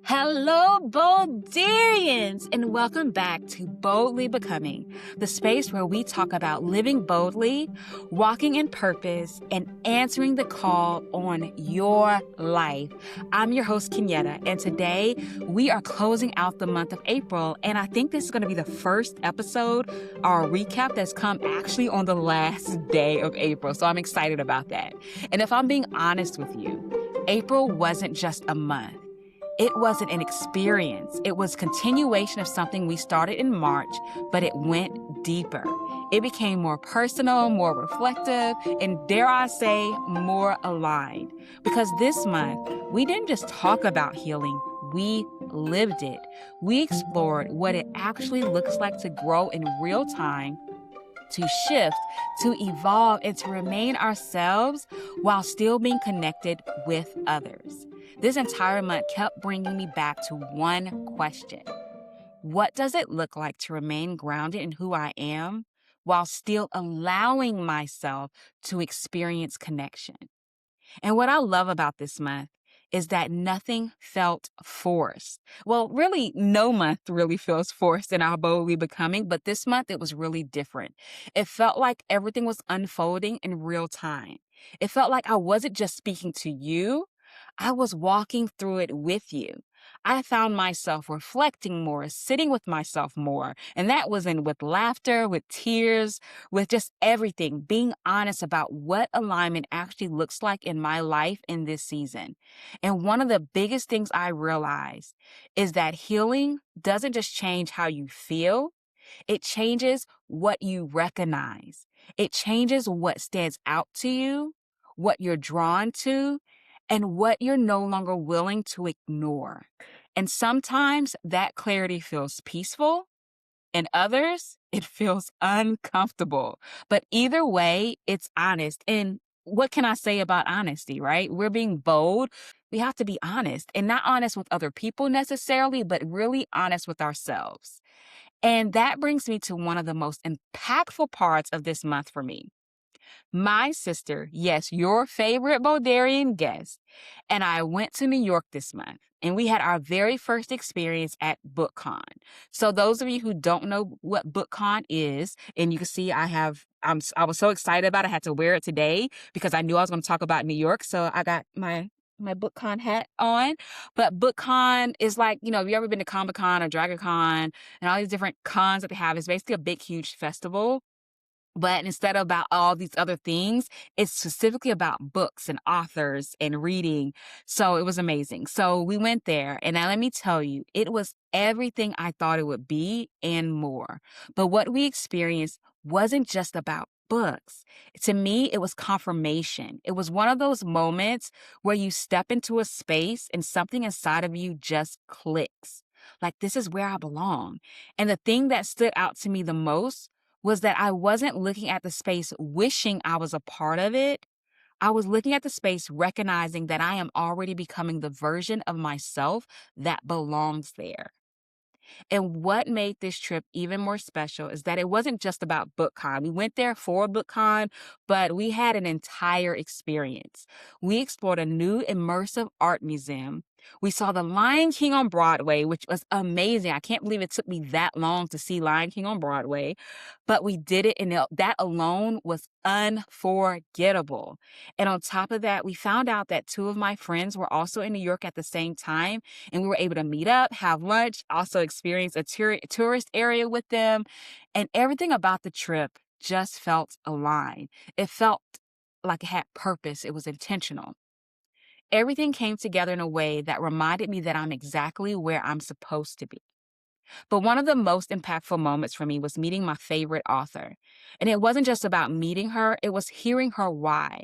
Hello, Boldarians, and welcome back to Boldly Becoming, the space where we talk about living boldly, walking in purpose, and answering the call on your life. I'm your host, Kenyatta, and today we are closing out the month of April, and I think this is going to be the first episode or recap that's come actually on the last day of April, so I'm excited about that. And if I'm being honest with you, April wasn't just a month. It wasn't an experience. It was continuation of something we started in March, but it went deeper. It became more personal, more reflective, and dare I say, more aligned. Because this month, we didn't just talk about healing, we lived it. We explored what it actually looks like to grow in real time, to shift, to evolve, and to remain ourselves while still being connected with others. This entire month kept bringing me back to one question. What does it look like to remain grounded in who I am while still allowing myself to experience connection? And what I love about this month is that nothing felt forced. Well, really, no month really feels forced in our Boldly Becoming, but this month it was really different. It felt like everything was unfolding in real time. It felt like I wasn't just speaking to you, I was walking through it with you. I found myself reflecting more, sitting with myself more. And that was with laughter, with tears, with just everything, being honest about what alignment actually looks like in my life in this season. And one of the biggest things I realized is that healing doesn't just change how you feel, it changes what you recognize. It changes what stands out to you, what you're drawn to, and what you're no longer willing to ignore. And sometimes that clarity feels peaceful, and others, it feels uncomfortable. But either way, it's honest. And what can I say about honesty, right? We're being bold. We have to be honest, and not honest with other people necessarily, but really honest with ourselves. And that brings me to one of the most impactful parts of this month for me. My sister, yes, your favorite Bodarian guest, and I went to New York this month, and we had our very first experience at BookCon. So those of you who don't know what BookCon is, and you can see I was so excited about it, I had to wear it today because I knew I was going to talk about New York. So I got my BookCon hat on. But BookCon is like, have you ever been to Comic-Con or DragonCon and all these different cons that they have? It's basically a big, huge festival. But instead of about all these other things, it's specifically about books and authors and reading. So it was amazing. So we went there, and now let me tell you, it was everything I thought it would be and more. But what we experienced wasn't just about books. To me, it was confirmation. It was one of those moments where you step into a space and something inside of you just clicks. Like, this is where I belong. And the thing that stood out to me the most was that I wasn't looking at the space wishing I was a part of it. I was looking at the space recognizing that I am already becoming the version of myself that belongs there. And what made this trip even more special is that it wasn't just about BookCon. We went there for BookCon, but we had an entire experience. We explored a new immersive art museum. We saw The Lion King on Broadway, which was amazing. I can't believe it took me that long to see Lion King on Broadway, but we did it, and that alone was unforgettable. And on top of that, we found out that two of my friends were also in New York at the same time, and we were able to meet up, have lunch, also experience a tourist area with them. And everything about the trip just felt aligned. It felt like it had purpose. It was intentional. Everything came together in a way that reminded me that I'm exactly where I'm supposed to be. But one of the most impactful moments for me was meeting my favorite author. And it wasn't just about meeting her, it was hearing her why.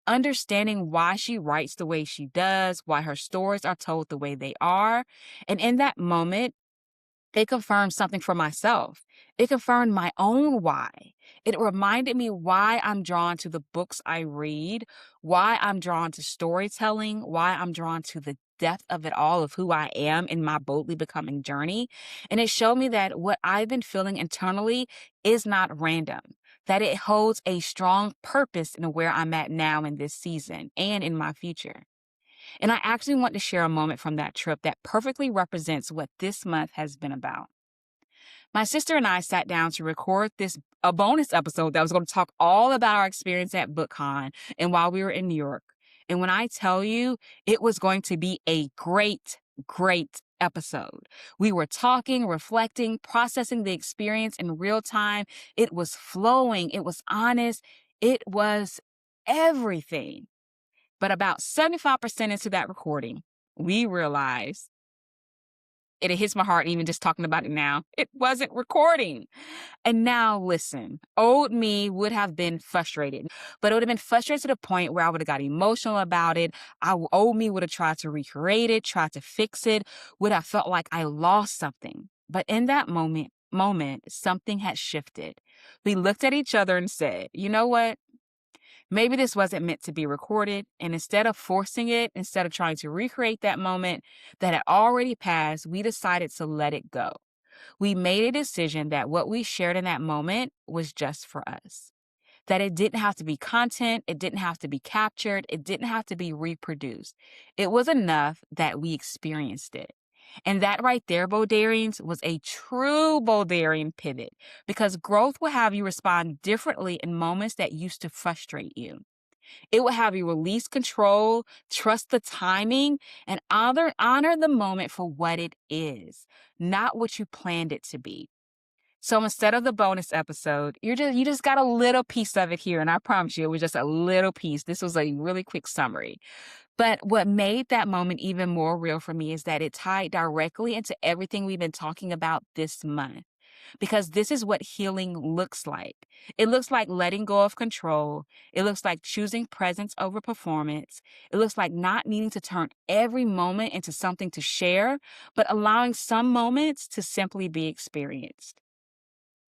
Understanding why she writes the way she does, why her stories are told the way they are. And in that moment, it confirmed something for myself. It confirmed my own why. It reminded me why I'm drawn to the books I read, why I'm drawn to storytelling, why I'm drawn to the depth of it all, of who I am in my boldly becoming journey. And it showed me that what I've been feeling internally is not random, that it holds a strong purpose in where I'm at now in this season and in my future. And I actually want to share a moment from that trip that perfectly represents what this month has been about. My sister and I sat down to record a bonus episode that was going to talk all about our experience at BookCon and while we were in New York. And when I tell you, it was going to be a great, great episode. We were talking, reflecting, processing the experience in real time. It was flowing. It was honest. It was everything. But about 75% into that recording, we realized, it hits my heart even just talking about it now, it wasn't recording. And now listen, old me would have been frustrated, but it would have been frustrated to the point where I would have got emotional about it. Old me would have tried to recreate it, tried to fix it, would have felt like I lost something. But in that moment, something had shifted. We looked at each other and said, you know what? Maybe this wasn't meant to be recorded, and instead of forcing it, instead of trying to recreate that moment that had already passed, we decided to let it go. We made a decision that what we shared in that moment was just for us. That it didn't have to be content, it didn't have to be captured, it didn't have to be reproduced. It was enough that we experienced it. And that right there, Bodarians, was a true Bodarian pivot, because growth will have you respond differently in moments that used to frustrate you. It will have you release control, trust the timing, and honor the moment for what it is, not what you planned it to be. So instead of the bonus episode, you just got a little piece of it here, and I promise you, it was just a little piece. This was a really quick summary. But what made that moment even more real for me is that it tied directly into everything we've been talking about this month. Because this is what healing looks like. It looks like letting go of control. It looks like choosing presence over performance. It looks like not needing to turn every moment into something to share, but allowing some moments to simply be experienced.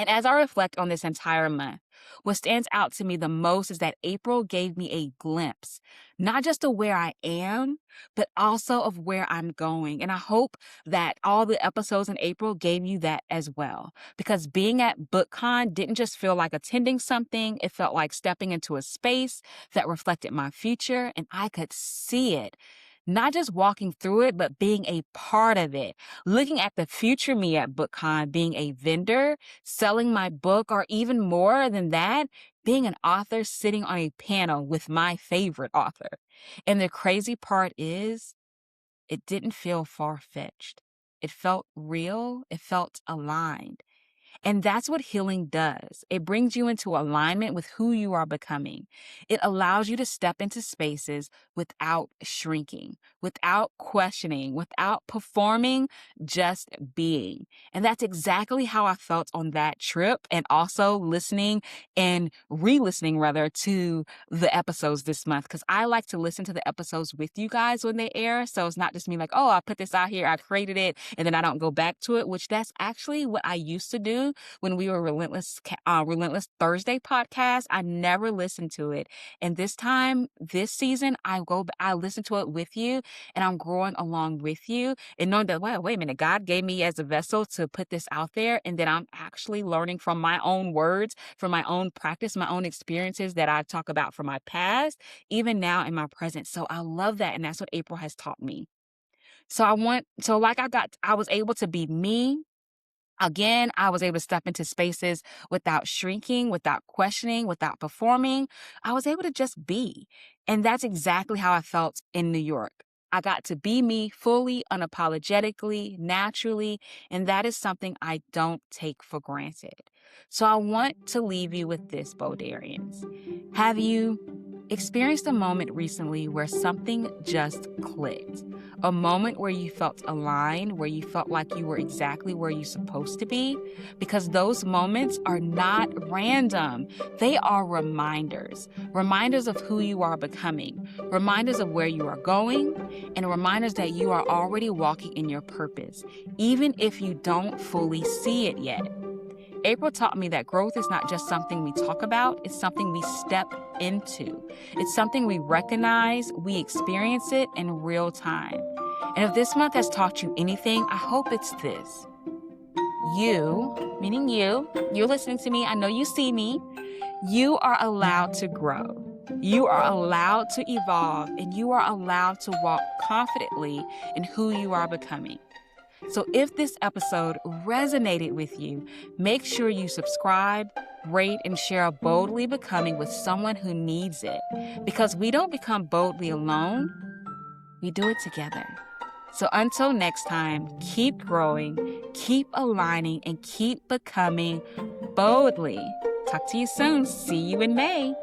And as I reflect on this entire month, what stands out to me the most is that April gave me a glimpse, not just of where I am, but also of where I'm going. And I hope that all the episodes in April gave you that as well. Because being at BookCon didn't just feel like attending something, it felt like stepping into a space that reflected my future, and I could see it. Not just walking through it, but being a part of it. Looking at the future me at BookCon, being a vendor, selling my book, or even more than that, being an author sitting on a panel with my favorite author. And the crazy part is, it didn't feel far-fetched. It felt real. It felt aligned. And that's what healing does. It brings you into alignment with who you are becoming. It allows you to step into spaces without shrinking, without questioning, without performing, just being. And that's exactly how I felt on that trip, and also listening and re-listening rather to the episodes this month, because I like to listen to the episodes with you guys when they air. So it's not just me like, oh, I put this out here, I created it, and then I don't go back to it, which that's actually what I used to do when we were Relentless Thursday podcast. I never listened to it. And this season, I listen to it with you, and I'm growing along with you, and knowing that, wait a minute, God gave me as a vessel to put this out there. And then I'm actually learning from my own words, from my own practice, my own experiences that I talk about from my past, even now in my present. So I love that. And that's what April has taught me. I was able to be me. Again, I was able to step into spaces without shrinking, without questioning, without performing. I was able to just be. And that's exactly how I felt in New York. I got to be me fully, unapologetically, naturally, and that is something I don't take for granted. So I want to leave you with this, Bodarians. Have you experienced a moment recently where something just clicked? A moment where you felt aligned, where you felt like you were exactly where you're supposed to be? Because those moments are not random. They are reminders of who you are becoming, reminders of where you are going, and reminders that you are already walking in your purpose, even if you don't fully see it yet. April taught me that growth is not just something we talk about, it's something we step into. It's something we recognize, we experience it in real time. And if this month has taught you anything, I hope it's this. You, meaning you're listening to me, I know you see me, you are allowed to grow. You are allowed to evolve, and you are allowed to walk confidently in who you are becoming. So if this episode resonated with you, make sure you subscribe, rate, and share Boldly Becoming with someone who needs it. Because we don't become boldly alone, we do it together. So until next time, keep growing, keep aligning, and keep becoming boldly. Talk to you soon. See you in May.